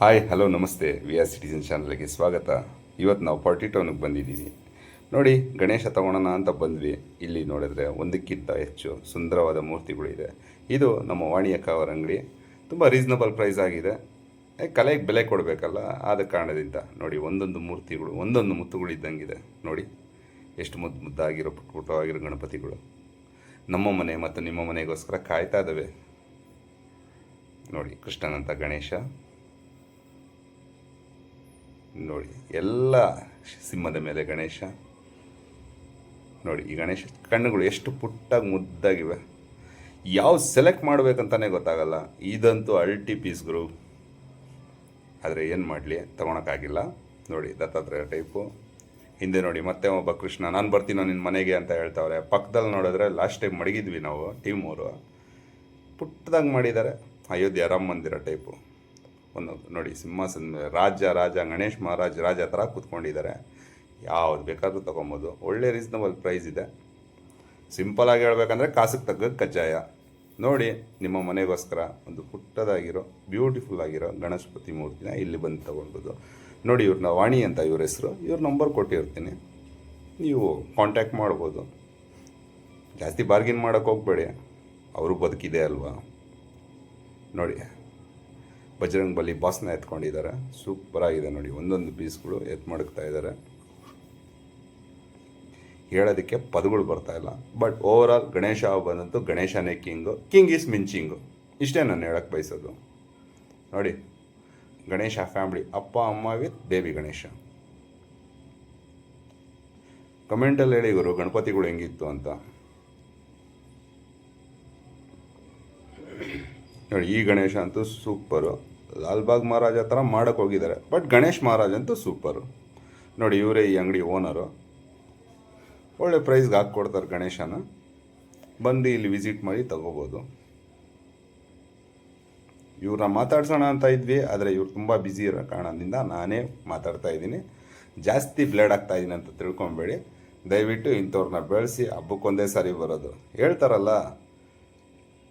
Hi hello ನಮಸ್ತೆ we are citizen ಚಾನಲ್ಗೆ ಸ್ವಾಗತ. ಇವತ್ತು ನಾವು ಪಾರ್ಟಿ ಟೌನಿಗೆ ಬಂದಿದ್ದೀವಿ. ನೋಡಿ, ಗಣೇಶ ತಗೊಳ್ಳೋಣ ಅಂತ ಬಂದ್ವಿ. ಇಲ್ಲಿ ನೋಡಿದ್ರೆ ಒಂದಕ್ಕಿಂತ ಹೆಚ್ಚು ಸುಂದರವಾದ ಮೂರ್ತಿಗಳಿದೆ. ಇದು ನಮ್ಮ ವಾಣಿಯಕ್ಕ ಅವರ ಅಂಗಡಿ. ತುಂಬ ರೀಸನಬಲ್ ಪ್ರೈಸ್ ಆಗಿದೆ. ಕಲೆಗೆ ಬೆಲೆ ಕೊಡಬೇಕಲ್ಲ, ಆದ ಕಾರಣದಿಂದ ನೋಡಿ ಒಂದೊಂದು ಮೂರ್ತಿಗಳು ಒಂದೊಂದು ಮುತ್ತುಗಳಿದ್ದಂಗಿದೆ. ನೋಡಿ ಎಷ್ಟು ಮುದ್ದಾಗಿರೋ ಪುಟ್ಟವಾಗಿರೋ ಗಣಪತಿಗಳು ನಮ್ಮ ಮನೆ ಮತ್ತು ನಿಮ್ಮ ಮನೆಗೋಸ್ಕರ ಕಾಯ್ತಾ ಇದ್ದಾವೆ. ನೋಡಿ ಕೃಷ್ಣನಂತ ಗಣೇಶ, ನೋಡಿ ಎಲ್ಲ ಸಿಂಹದ ಮೇಲೆ ಗಣೇಶ. ನೋಡಿ ಈ ಗಣೇಶ ಕಣ್ಣುಗಳು ಎಷ್ಟು ಪುಟ್ಟಾಗಿ ಮುದ್ದಾಗಿವೆ. ಯಾವ ಸೆಲೆಕ್ಟ್ ಮಾಡಬೇಕಂತಲೇ ಗೊತ್ತಾಗಲ್ಲ. ಇದಂತೂ ಅಲ್ಟಿ ಪೀಸ್ಗಳು. ಆದರೆ ಏನು ಮಾಡಲಿ, ತೊಗೊಳಕ್ಕಾಗಿಲ್ಲ. ನೋಡಿ ದತ್ತಾತ್ರೇಯ ಟೈಪು. ಹಿಂದೆ ನೋಡಿ ಮತ್ತೆ ಒಬ್ಬ ಕೃಷ್ಣ, ನಾನು ಬರ್ತೀನೋ ನಿನ್ನ ಮನೆಗೆ ಅಂತ ಹೇಳ್ತಾವ್ರೆ. ಪಕ್ಕದಲ್ಲಿ ನೋಡಿದ್ರೆ ಲಾಸ್ಟ್ ಟೈಮ್ ಮಡಗಿದ್ವಿ ನಾವು ಟೀಮ್ ಅವರು, ಪುಟ್ಟದಾಗಿ ಮಾಡಿದ್ದಾರೆ. ಅಯೋಧ್ಯೆ ರಾಮ ಮಂದಿರ ಟೈಪು. ಒಂದು ನೋಡಿ ಸಿಂಹಾಸನ ರಾಜ ಗಣೇಶ್ ಮಹಾರಾಜ್ ರಾಜ ಥರ ಕೂತ್ಕೊಂಡಿದ್ದಾರೆ. ಯಾವ್ದು ಬೇಕಾದರೂ ತೊಗೊಬೋದು. ಒಳ್ಳೆ ರೀಸನಬಲ್ ಪ್ರೈಸ್ ಇದೆ. ಸಿಂಪಲಾಗಿ ಹೇಳ್ಬೇಕಂದ್ರೆ ಕಾಸಿಗೆ ತಗ್ಗ ಕಜ್ಜಾಯ. ನೋಡಿ ನಿಮ್ಮ ಮನೆಗೋಸ್ಕರ ಒಂದು ಪುಟ್ಟದಾಗಿರೋ ಬ್ಯೂಟಿಫುಲ್ ಆಗಿರೋ ಗಣಪತಿ ಮೂರ್ತಿನ ಇಲ್ಲಿ ಬಂದು ತೊಗೊಳ್ಬೋದು. ನೋಡಿ ಇವ್ರನ್ನ ವಾಣಿ ಅಂತ ಇವ್ರ ಹೆಸರು. ಇವ್ರ ನಂಬರ್ ಕೊಟ್ಟಿರ್ತೀನಿ, ನೀವು ಕಾಂಟ್ಯಾಕ್ಟ್ ಮಾಡ್ಬೋದು. ಜಾಸ್ತಿ ಬಾರ್ಗಿನ್ ಮಾಡೋಕ್ಕೆ ಹೋಗಬೇಡಿ, ಅವರು ಬದುಕಿದೆ ಅಲ್ವಾ. ನೋಡಿ ಬಜರಂಗ್ ಬಲಿ ಬಾಸ್ನ ಎತ್ಕೊಂಡಿದ್ದಾರೆ. ಸೂಪರಾಗಿದೆ ನೋಡಿ, ಒಂದೊಂದು ಪೀಸ್ಗಳು ಮಡಗ್ತಾ ಇದ್ದಾರೆ. ಹೇಳೋದಕ್ಕೆ ಪದಗಳು ಬರ್ತಾ ಇಲ್ಲ. ಬಟ್ ಓವರ್ ಆಲ್ ಗಣೇಶ ಹಬ್ಬದಂತೂ ಗಣೇಶನೇ ಕಿಂಗ್ ಈಸ್ ಮಿಂಚಿಂಗು. ಇಷ್ಟೇ ನಾನು ಹೇಳಕ್ಕೆ ಬಯಸೋದು. ನೋಡಿ ಗಣೇಶ ಫ್ಯಾಮಿಲಿ, ಅಪ್ಪ ಅಮ್ಮ ವಿತ್ ಬೇಬಿ ಗಣೇಶ. ಕಮೆಂಟಲ್ಲಿ ಹೇಳಿ ಗುರು ಗಣಪತಿಗಳು ಹೆಂಗಿತ್ತು ಅಂತ. ನೋಡಿ ಈ ಗಣೇಶ ಅಂತೂ ಸೂಪರು. ಲಾಲ್ಬಾಗ್ ಮಹಾರಾಜ ಥರ ಮಾಡೋಕ್ಕೆ ಹೋಗಿದ್ದಾರೆ, ಬಟ್ ಗಣೇಶ್ ಮಹಾರಾಜ್ ಅಂತೂ ಸೂಪರು. ನೋಡಿ ಇವರೇ ಈ ಅಂಗಡಿ ಓನರು. ಒಳ್ಳೆ ಪ್ರೈಸ್ಗೆ ಹಾಕ್ಕೊಡ್ತಾರೆ ಗಣೇಶನ. ಬಂದು ಇಲ್ಲಿ ವಿಸಿಟ್ ಮಾಡಿ ತಗೋಬೋದು. ಇವ್ರನ್ನ ಮಾತಾಡ್ಸೋಣ ಅಂತ ಇದ್ವಿ, ಆದರೆ ಇವ್ರು ತುಂಬ ಬ್ಯುಸಿ ಇರೋ ಕಾರಣದಿಂದ ನಾನೇ ಮಾತಾಡ್ತಾ ಇದ್ದೀನಿ. ಜಾಸ್ತಿ ಬ್ಲೇಡ್ ಆಗ್ತಾ ಇದ್ದೀನಿ ಅಂತ ತಿಳ್ಕೊಬೇಡಿ. ದಯವಿಟ್ಟು ಇಂಥವ್ರನ್ನ ಬೆಳೆಸಿ ಹಬ್ಬಕ್ಕೊಂದೇ ಸಾರಿ ಬರೋದು. ಹೇಳ್ತಾರಲ್ಲ,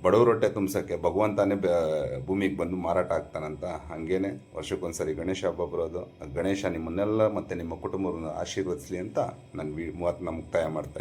ಬಡವ್ರ ಹೊಟ್ಟೆ ತುಂಬಿಸೋಕ್ಕೆ ಭಗವಂತನೇ ಭೂಮಿಗೆ ಬಂದು ಮಾರಾಟ ಆಗ್ತಾನಂತ. ಹಾಗೇನೆ ವರ್ಷಕ್ಕೊಂದ್ಸರಿ ಗಣೇಶ ಹಬ್ಬ ಬರೋದು. ಗಣೇಶ ನಿಮ್ಮನ್ನೆಲ್ಲ ಮತ್ತು ನಿಮ್ಮ ಕುಟುಂಬವನ್ನು ಆಶೀರ್ವದಿಸಲಿ ಅಂತ ನಾನು ಮಾತನ್ನ ಮುಕ್ತಾಯ ಮಾಡ್ತಾ